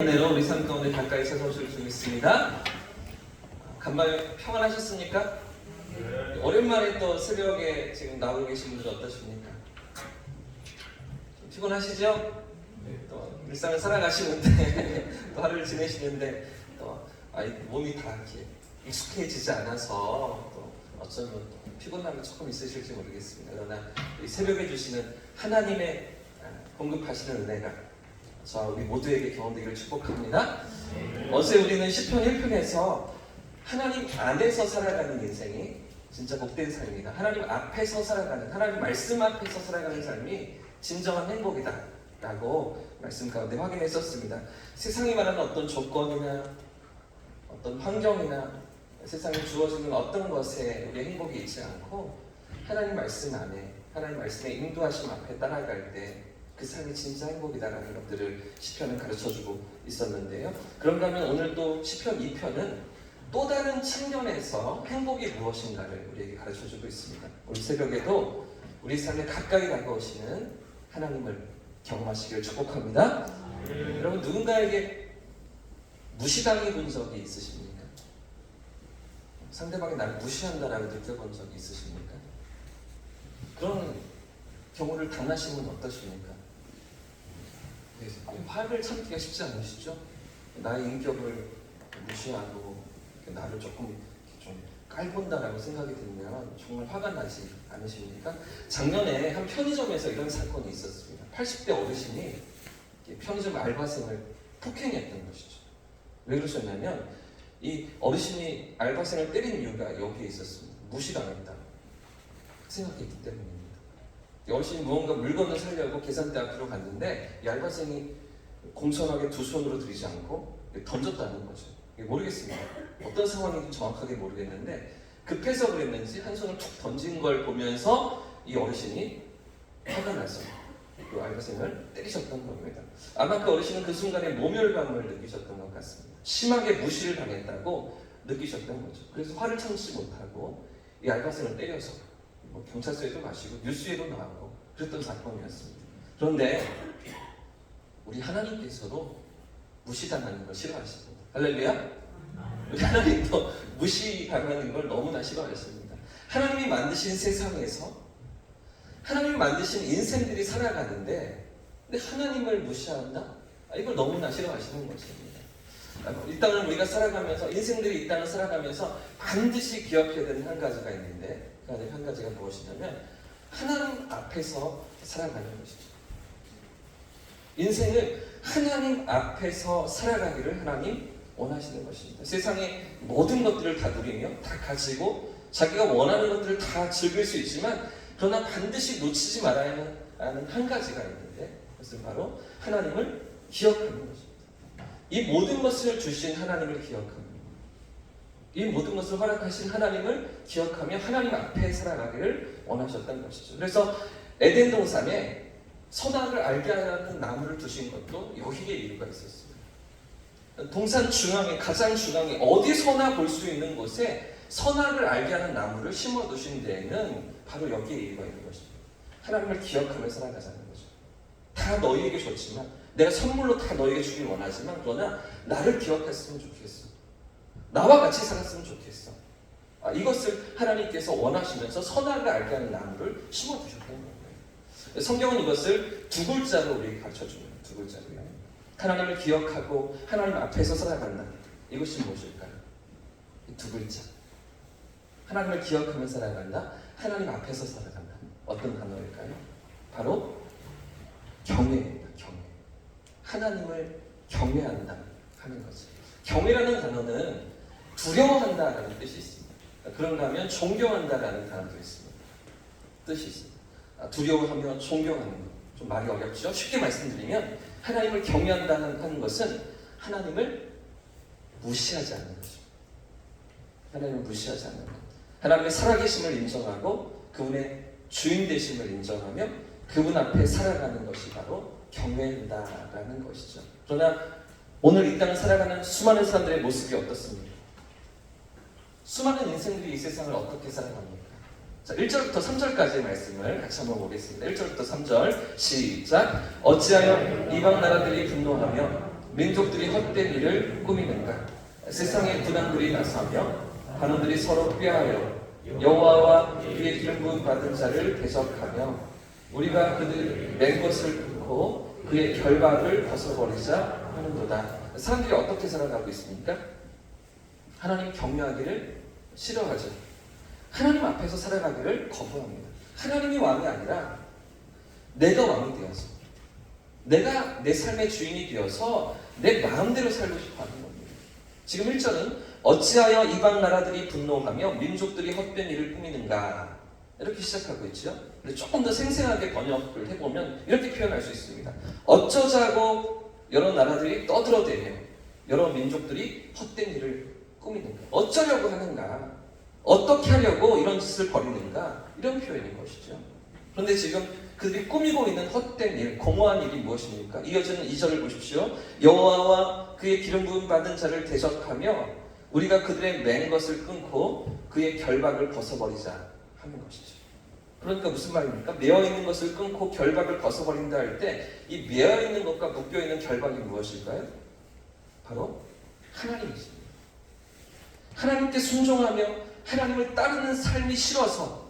은혜로 우리 삶 가운데 가까이 찾아오실 수 있습니다. 간만에 평안하셨습니까? 오랜만에 또 새벽에 지금 나오고 계신 분들 어떠십니까? 좀 피곤하시죠? 또 일상을 살아가시는데 또 하루를 지내시는데 또 몸이 다 이렇게 익숙해지지 않아서 또 어쩌면 또 피곤함이 조금 있으실지 모르겠습니다. 그러나 이 새벽에 주시는 하나님의 공급하시는 은혜가 자, 우리 모두에게 경험되기를 축복합니다. 어제 우리는 시편 1편에서 하나님 안에서 살아가는 인생이 진짜 복된 삶이다. 하나님 앞에서 살아가는, 하나님 말씀 앞에서 살아가는 삶이 진정한 행복이다 라고 말씀 가운데 확인했었습니다. 세상이 말하는 어떤 조건이나 어떤 환경이나 세상에 주어지는 어떤 것에 우리의 행복이 있지 않고 하나님 말씀 안에, 하나님 말씀의 인도하심 앞에 따라갈 때 그 삶이 진짜 행복이다라는 것들을 시편은 가르쳐주고 있었는데요. 그런가 하면 오늘 또 시편 2편은 또 다른 측면에서 행복이 무엇인가를 우리에게 가르쳐주고 있습니다. 오늘 새벽에도 우리 삶에 가까이 다가오시는 하나님을 경험하시기를 축복합니다. 여러분 누군가에게 무시당해 본 적이 있으십니까? 상대방이 나를 무시한다라고 느껴본 적이 있으십니까? 그런 경우를 당하시면 어떠십니까? 화를 참기가 쉽지 않으시죠? 나의 인격을 무시하고 나를 조금 좀 깔본다라고 생각이 들면 정말 화가 나지 않으십니까? 작년에 한 편의점에서 이런 사건이 있었습니다. 80대 어르신이 편의점 알바생을 폭행했던 것이죠. 왜 그러셨냐면 이 어르신이 알바생을 때린 이유가 여기에 있었습니다. 무시당했다 생각했기 때문입니다. 어르신이 무언가 물건을 사려고 계산대 앞으로 갔는데 이 알바생이 공손하게 두 손으로 들이지 않고 던졌다는 거죠. 모르겠습니다. 어떤 상황인지 정확하게 모르겠는데 급해서 그랬는지 한 손을 툭 던진 걸 보면서 이 어르신이 화가 나서 그 알바생을 때리셨던 겁니다. 아마 그 어르신은 그 순간에 모멸감을 느끼셨던 것 같습니다. 심하게 무시를 당했다고 느끼셨던 거죠. 그래서 화를 참지 못하고 이 알바생을 때려서 경찰서에도 가시고 뉴스에도 나오고 그랬던 사건이었습니다. 그런데 우리 하나님께서도 무시당하는 걸 싫어하십니다. 할렐루야? 우리 하나님도 무시당하는 걸 너무나 싫어하십니다. 하나님이 만드신 세상에서 하나님이 만드신 인생들이 살아가는데 근데 하나님을 무시한다? 이걸 너무나 싫어하시는 것입니다. 이 땅을 우리가 살아가면서 인생들이 이 땅을 살아가면서 반드시 기억해야 되는 한 가지가 있는데 그 안에 한 가지가 무엇이냐면 하나님 앞에서 살아가는 것이죠. 인생을 하나님 앞에서 살아가기를 하나님 원하시는 것입니다. 세상의 모든 것들을 다 누리며 다 가지고 자기가 원하는 것들을 다 즐길 수 있지만 그러나 반드시 놓치지 말아야 하는 한 가지가 있는데 그것은 바로 하나님을 기억하는 것입니다. 이 모든 것을 주신 하나님을 기억합니다. 이 모든 것을 허락하신 하나님을 기억하며 하나님 앞에 살아가기를 원하셨던 것이죠. 그래서 에덴 동산에 선악을 알게 하는 나무를 두신 것도 여기에 이유가 있었습니다. 동산 중앙에 가장 중앙에 어디서나 볼 수 있는 곳에 선악을 알게 하는 나무를 심어 두신 데에는 바로 여기에 이유가 있는 것입니다. 하나님을 기억하며 살아가자는 거죠. 다 너희에게 줬지만 내가 선물로 다 너희에게 주길 원하지만 그러나 나를 기억했으면 좋겠어. 나와 같이 살았으면 좋겠어. 이것을 하나님께서 원하시면서 선악을 알게 하는 나무를 심어두셨던 거예요. 성경은 이것을 두 글자로 우리에게 가르쳐줍니다. 두 글자로요. 하나님을 기억하고 하나님 앞에서 살아간다. 이것이 무엇일까요? 두 글자. 하나님을 기억하며 살아간다. 하나님 앞에서 살아간다. 어떤 단어일까요? 바로 경외입니다. 경외. 하나님을 경외한다 하는 거죠. 경외라는 단어는 두려워한다라는 뜻이 있습니다. 그런가 하면 존경한다라는 단어도 있습니다. 뜻이 있습니다. 두려워하며 존경하는 것. 좀 말이 어렵죠? 쉽게 말씀드리면 하나님을 경외한다는 것은 하나님을 무시하지 않는 것입니다. 하나님을 무시하지 않는 것. 하나님의 살아계심을 인정하고 그분의 주인 되심을 인정하며 그분 앞에 살아가는 것이 바로 경외한다라는 것이죠. 그러나 오늘 이 땅을 살아가는 수많은 사람들의 모습이 어떻습니까? 수많은 인생들이 이 세상을 어떻게 살아갑니까? 자, 1절부터 3절까지의 말씀을 같이 한번 보겠습니다. 1절부터 3절 시작. 어찌하여 이방 나라들이 분노하며 민족들이 헛된 일을 꾸미는가? 세상에 군왕들이 나서며 반원들이 서로 꾀하여 여호와와 그의 기름 부음 받은 자를 대적하며 우리가 그들 맨 것을 끊고 그의 결박을 벗어버리자 하는도다. 사람들이 어떻게 살아가고 있습니까? 하나님 경외하기를 싫어하죠. 하나님 앞에서 살아가기를 거부합니다. 하나님이 왕이 아니라 내가 왕이 되어서, 내가 내 삶의 주인이 되어서 내 마음대로 살고 싶어 하는 겁니다. 지금 1절은 어찌하여 이방 나라들이 분노하며 민족들이 헛된 일을 꾸미는가, 이렇게 시작하고 있죠. 근데 조금 더 생생하게 번역을 해보면 이렇게 표현할 수 있습니다. 어쩌자고 여러 나라들이 떠들어대며 여러 민족들이 헛된 일을 꾸미는가, 어쩌려고 하는가, 어떻게 하려고 이런 짓을 벌이는가, 이런 표현인 것이죠. 그런데 지금 그들이 꾸미고 있는 헛된 일, 공허한 일이 무엇입니까? 이어지는 2절을 보십시오. 여호와와 그의 기름 부음 받은 자를 대적하며 우리가 그들의 맨 것을 끊고 그의 결박을 벗어버리자 하는 것이죠. 그러니까 무슨 말입니까? 매어 있는 것을 끊고 결박을 벗어버린다 할 때 이 매어 있는 것과 묶여 있는 결박이 무엇일까요? 바로 하나님이십니다. 하나님께 순종하며 하나님을 따르는 삶이 싫어서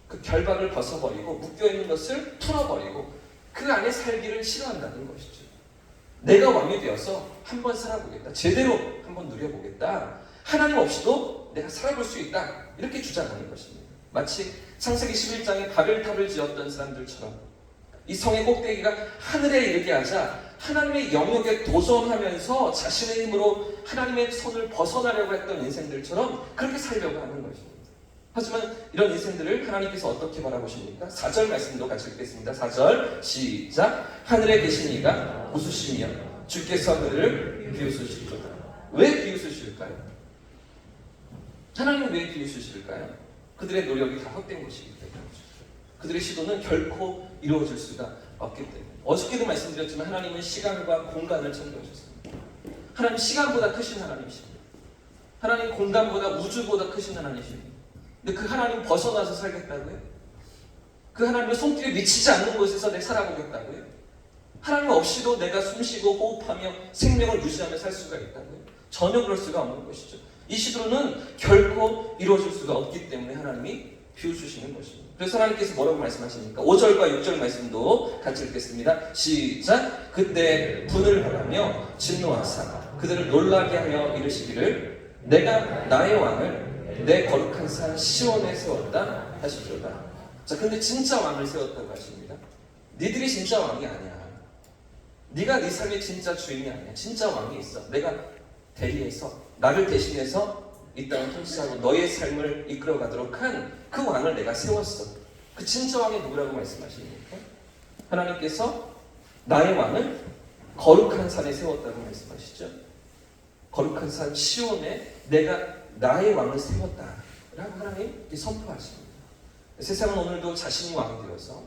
그 결박을 벗어버리고 묶여있는 것을 풀어버리고 그 안에 살기를 싫어한다는 것이죠. 내가 왕이 되어서 한번 살아보겠다, 제대로 한번 누려보겠다, 하나님 없이도 내가 살아볼 수 있다, 이렇게 주장하는 것입니다. 마치 창세기 11장에 바벨탑을 지었던 사람들처럼 이 성의 꼭대기가 하늘에 이르게 하자 하나님의 영역에 도전하면서 자신의 힘으로 하나님의 손을 벗어나려고 했던 인생들처럼 그렇게 살려고 하는 것입니다. 하지만 이런 인생들을 하나님께서 어떻게 바라보십니까? 4절 말씀도 같이 읽겠습니다. 4절 시작. 하늘에 계신 이가 웃으시며 주께서 그들을 비웃으시리로다. 왜 비웃으실까요? 하나님은 왜 비웃으실까요? 그들의 노력이 다 헛된 것이기 때문이죠. 그들의 시도는 결코 이루어질 수가 없기 때문에. 어저께도 말씀드렸지만 하나님은 시간과 공간을 창조하셨습니다. 하나님 시간보다 크신 하나님이십니다. 하나님 공간보다 우주보다 크신 하나님이십니다. 근데 그 하나님 벗어나서 살겠다고요? 그 하나님의 손길에 미치지 않는 곳에서 내가 살아보겠다고요? 하나님 없이도 내가 숨쉬고 호흡하며 생명을 유지하며 살 수가 있다고요? 전혀 그럴 수가 없는 것이죠. 이 시도는 결코 이루어질 수가 없기 때문에 하나님이 비웃으시는 것입니다. 그래서 하나님께서 뭐라고 말씀하십니까? 5절과 6절 말씀도 같이 읽겠습니다. 시작. 그때 분을 바라며 진노하사 그들을 놀라게 하여 이르시기를 내가 나의 왕을 내 거룩한 산 시온에 세웠다 하시리로다. 자, 근데 진짜 왕을 세웠다고 하십니다. 니들이 진짜 왕이 아니야. 네가 네 삶의 진짜 주인이 아니야. 진짜 왕이 있어. 내가 대리해서 나를 대신해서 이 땅을 통치하고 너의 삶을 이끌어가도록 한 그 왕을 내가 세웠어. 그 진짜 왕이 누구라고 말씀하십니까? 하나님께서 나의 왕을 거룩한 산에 세웠다고 말씀하시죠. 거룩한 산 시온에 내가 나의 왕을 세웠다 라고 하나님 선포하십니다. 세상은 오늘도 자신이 왕이 되어서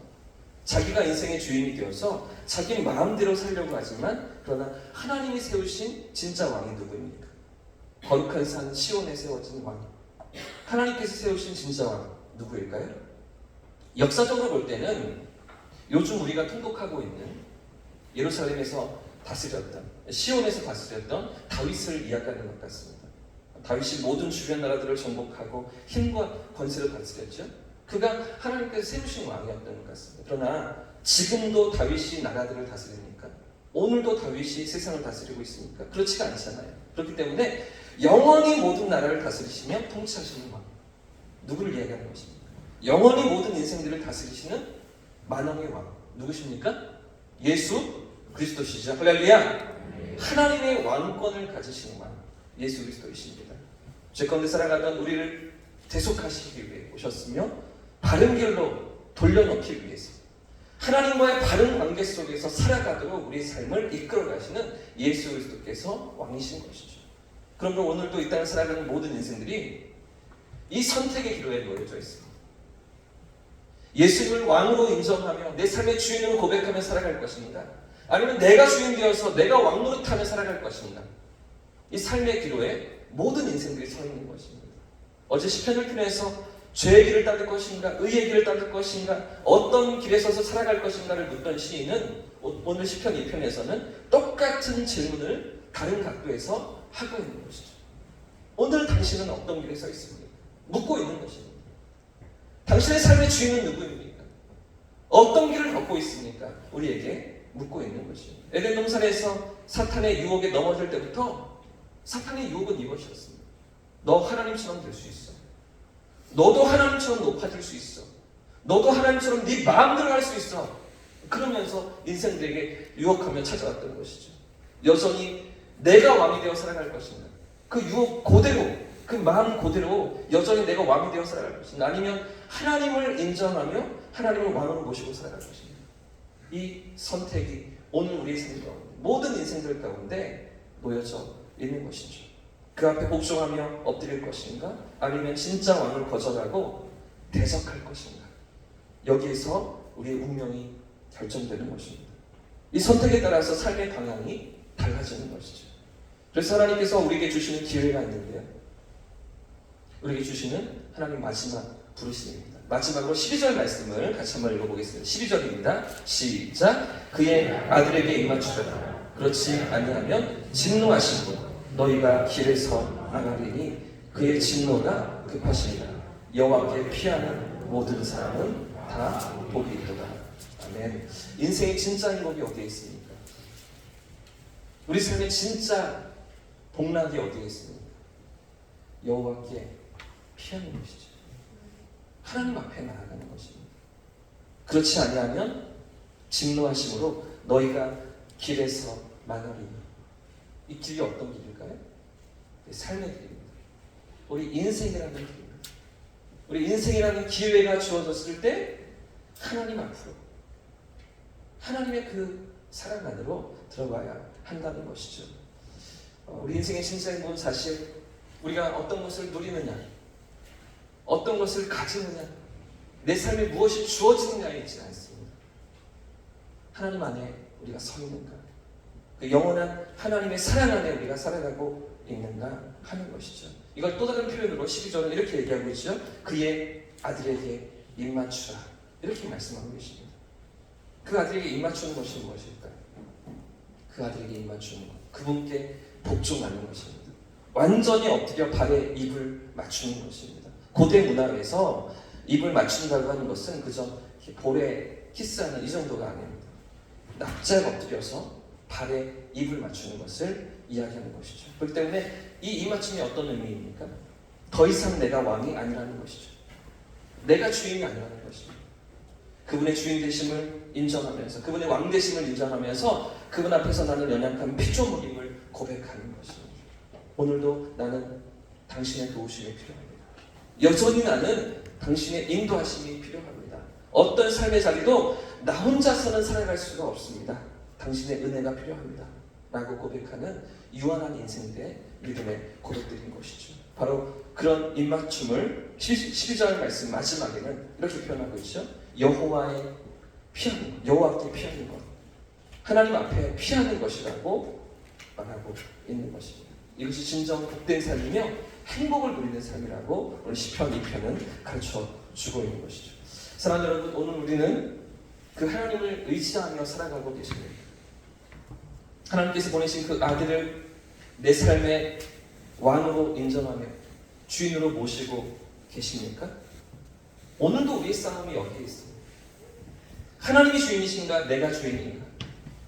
자기가 인생의 주인이 되어서 자기 마음대로 살려고 하지만 그러나 하나님이 세우신 진짜 왕이 누구입니까? 거룩한 산 시온에 세워진 왕, 하나님께서 세우신 진짜 왕 누구일까요? 역사적으로 볼 때는 요즘 우리가 통독하고 있는 예루살렘에서 다스렸던, 시온에서 다스렸던 다윗을 이야기하는 것 같습니다. 다윗이 모든 주변 나라들을 정복하고 힘과 권세로 다스렸죠. 그가 하나님께서 세우신 왕이었던 것 같습니다. 그러나 지금도 다윗이 나라들을 다스립니까? 오늘도 다윗이 세상을 다스리고 있습니까? 그렇지가 않잖아요. 그렇기 때문에 영원히 모든 나라를 다스리시며 통치하시는 왕, 누구를 이야기하는 것입니까? 영원히 모든 인생들을 다스리시는 만왕의 왕, 누구십니까? 예수 그리스도시죠. 할렐루야. 하나님의 왕권을 가지시는 왕, 예수 그리스도이십니다. 죄 가운데 살아가던 우리를 대속하시기 위해 오셨으며 바른 길로 돌려놓기 위해서 하나님과의 바른 관계 속에서 살아가도록 우리의 삶을 이끌어 가시는 예수 그리스도께서 왕이신 것이죠. 그러므로 오늘도 이 땅을 살아가는 모든 인생들이 이 선택의 기로에 놓여져 있습니다. 예수님을 왕으로 인정하며 내 삶의 주인으로 고백하며 살아갈 것인가? 아니면 내가 주인 되어서 내가 왕 노릇하며 살아갈 것인가? 이 삶의 기로에 모든 인생들이 서 있는 것입니다. 어제 시편을 통해서 죄의 길을 따를 것인가? 의의 길을 따를 것인가? 어떤 길에 서서 살아갈 것인가를 묻던 시인은 오늘 시편 2편에서는 똑같은 질문을 다른 각도에서 하고 있는 것이죠. 오늘 당신은 어떤 길에 서 있습니까? 묻고 있는 것입니다. 당신의 삶의 주인은 누구입니까? 어떤 길을 걷고 있습니까? 우리에게 묻고 있는 것이죠. 에덴 동산에서 사탄의 유혹에 넘어질 때부터 사탄의 유혹은 이것이었습니다. 너 하나님처럼 될 수 있어. 너도 하나님처럼 높아질 수 있어. 너도 하나님처럼 네 마음대로 할 수 있어. 그러면서 인생들에게 유혹하며 찾아왔던 것이죠. 여전히 내가 왕이 되어 살아갈 것인가? 그 유혹 그대로, 그 마음 그대로 여전히 내가 왕이 되어 살아갈 것인가? 아니면 하나님을 인정하며 하나님을 왕으로 모시고 살아갈 것인가? 이 선택이 오늘 우리의 삶 가운데, 모든 인생들 가운데 놓여져 있는 것이죠. 그 앞에 복종하며 엎드릴 것인가? 아니면 진짜 왕을 거절하고 대적할 것인가? 여기에서 우리의 운명이 결정되는 것입니다. 이 선택에 따라서 삶의 방향이 달라지는 것이죠. 그래서 하나님께서 우리에게 주시는 기회가 있는데요. 우리에게 주시는 하나님 마지막 부르심입니다. 마지막으로 12절 말씀을 같이 한번 읽어보겠습니다. 12절입니다. 시작. 그의 아들에게 입맞추라. 그렇지 아니하면 진노하신 분 너희가 길에서 나가리니 그의 진노가 급하시니라. 여호와께 피하는 모든 사람은 다 복이 있도다. 아멘. 인생의 진짜 행복이 어디에 있습니까? 우리 삶의 진짜 복락이 어디에 있습니까? 여호와께 피하는 것이죠. 하나님 앞에 나아가는 것입니다. 그렇지 아니하면 진노하심으로 너희가 길에서 망하리니. 이 길이 어떤 길일까요? 삶의 길입니다. 우리 인생이라는 길입니다. 우리 인생이라는 기회가 주어졌을 때 하나님 앞으로, 하나님의 그 사랑 안으로 들어가야 한다는 것이죠. 우리 인생의 진짜 행복은 사실 우리가 어떤 것을 누리느냐, 어떤 것을 가지느냐, 내 삶에 무엇이 주어지느냐에 있지 않습니다. 하나님 안에 우리가 서 있는가, 그 영원한 하나님의 사랑 안에 우리가 살아가고 있는가 하는 것이죠. 이걸 또 다른 표현으로 12절은 이렇게 얘기하고 있죠. 그의 아들에게 입맞추라. 이렇게 말씀하고 계십니다. 그 아들에게 입맞추는 것이 무엇일까요? 그 아들에게 입맞추는 것, 그분께 복종하는 것입니다. 완전히 엎드려 발에 입을 맞추는 것입니다. 고대 문화에서 입을 맞춘다고 하는 것은 그저 볼에 키스하는 이 정도가 아닙니다. 납작 엎드려서 발에 입을 맞추는 것을 이야기하는 것이죠. 그렇기 때문에 이 입맞춤이 어떤 의미입니까? 더 이상 내가 왕이 아니라는 것이죠. 내가 주인이 아니라는 것입니다. 그분의 주인 되심을 인정하면서, 그분의 왕 되심을 인정하면서 그분 앞에서 나는 연약한 피조물임을 고백하는 것입니다. 오늘도 나는 당신의 도우심이 필요합니다. 여전히 나는 당신의 인도하심이 필요합니다. 어떤 삶의 자리도 나 혼자서는 살아갈 수가 없습니다. 당신의 은혜가 필요합니다. 라고 고백하는 유한한 인생들의 믿음의 고백들인 것이죠. 바로 그런 입맞춤을 12절 말씀 마지막에는 이렇게 표현하고 있죠. 여호와의 피하는 것, 여호와께 피하는 것, 하나님 앞에 피하는 것이라고 말하고 있는 것입니다. 이것이 진정 복된 삶이며 행복을 누리는 삶이라고 오늘 시편 2편은 가르쳐 주고 있는 것이죠. 사랑하는 여러분, 오늘 우리는 그 하나님을 의지하며 살아가고 계십니다. 하나님께서 보내신 그 아들을 내 삶의 왕으로 인정하며 주인으로 모시고 계십니까? 오늘도 우리의 싸움이 여기에 있습니다. 하나님이 주인이신가? 내가 주인인가?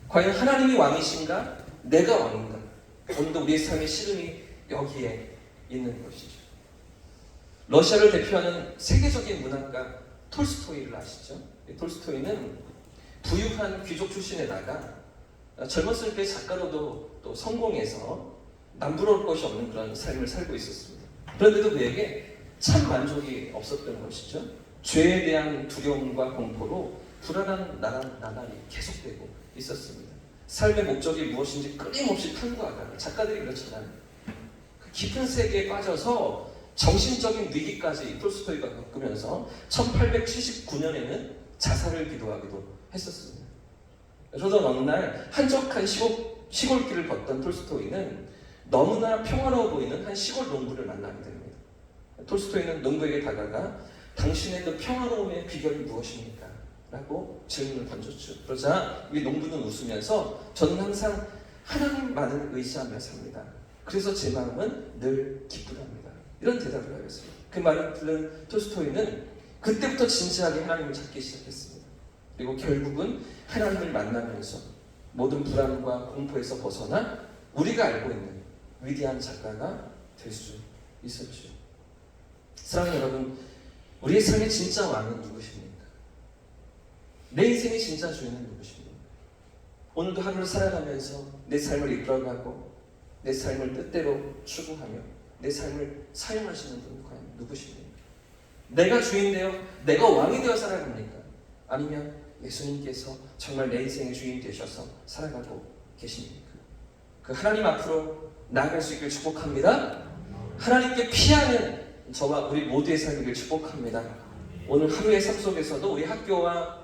과연 하나님이 왕이신가? 내가 왕인가? 오늘도 우리의 삶의 씨름이 여기에 있는 것이죠. 러시아를 대표하는 세계적인 문학가 톨스토이를 아시죠? 톨스토이는 부유한 귀족 출신에다가 젊었을 때 작가로도 또 성공해서 남부러울 것이 없는 그런 삶을 살고 있었습니다. 그런데도 그에게 참 만족이 없었던 것이죠. 죄에 대한 두려움과 공포로 불안한 나날이 계속되고 있었습니다. 삶의 목적이 무엇인지 끊임없이 탐구하다가, 작가들이 그렇잖아요. 그 깊은 세계에 빠져서 정신적인 위기까지 톨스토이가 겪으면서 1879년에는 자살을 기도하기도 했었습니다. 저도 어느 날 한적한 시골길을 걷던 톨스토이는 너무나 평화로워 보이는 한 시골 농부를 만나게 됩니다. 톨스토이는 농부에게 다가가 당신의 그 평화로움의 비결이 무엇입니까? 라고 질문을 던졌죠. 그러자 우리 농부는 웃으면서 저는 항상 하나님만을 의지하며 삽니다. 그래서 제 마음은 늘 기쁘답니다. 이런 대답을 하였습니다. 그 말을 들은 톨스토이는 그때부터 진지하게 하나님을 찾기 시작했습니다. 그리고 결국은 하나님을 만나면서 모든 불안과 공포에서 벗어나 우리가 알고 있는 위대한 작가가 될 수 있었죠. 사랑하는 여러분, 우리의 삶의 진짜 왕은 누구십니까? 내 인생의 진짜 주인은 누구십니까? 오늘도 하루를 살아가면서 내 삶을 이끌어가고 내 삶을 뜻대로 추구하며 내 삶을 사용하시는 분은 과연 누구십니까? 내가 주인 되어 내가 왕이 되어 살아갑니까? 아니면 예수님께서 정말 내 인생의 주인 되셔서 살아가고 계십니까? 그 하나님 앞으로 나아갈 수 있길 축복합니다. 하나님께 피하는 저와 우리 모두의 삶이길 축복합니다. 오늘 하루의 삶 속에서도 우리 학교와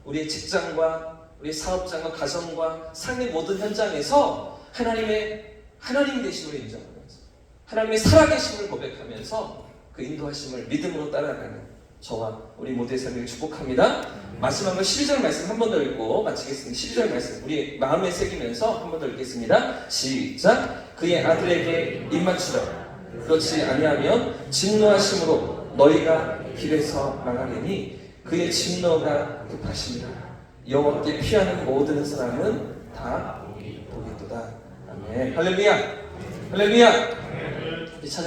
우리의 직장과 우리 사업장과 가정과 삶의 모든 현장에서 하나님 되심을 인정하면서 하나님의 살아계심을 고백하면서 그 인도하심을 믿음으로 따라가는 저와 우리 모두의 삶을 축복합니다. 마지막으로 12절 말씀 한 번 더 읽고 마치겠습니다. 12절 말씀 우리 마음에 새기면서 한 번 더 읽겠습니다. 시작. 그의 아들에게 입맞추라. 그렇지 아니하면 진노하심으로 너희가 길에서 망하리니 그의 진노가 급하십니다. 여호와께 피하는 모든 사람은 다 복이도다. 아멘. 할렐루야. 할렐루야. 이 찬양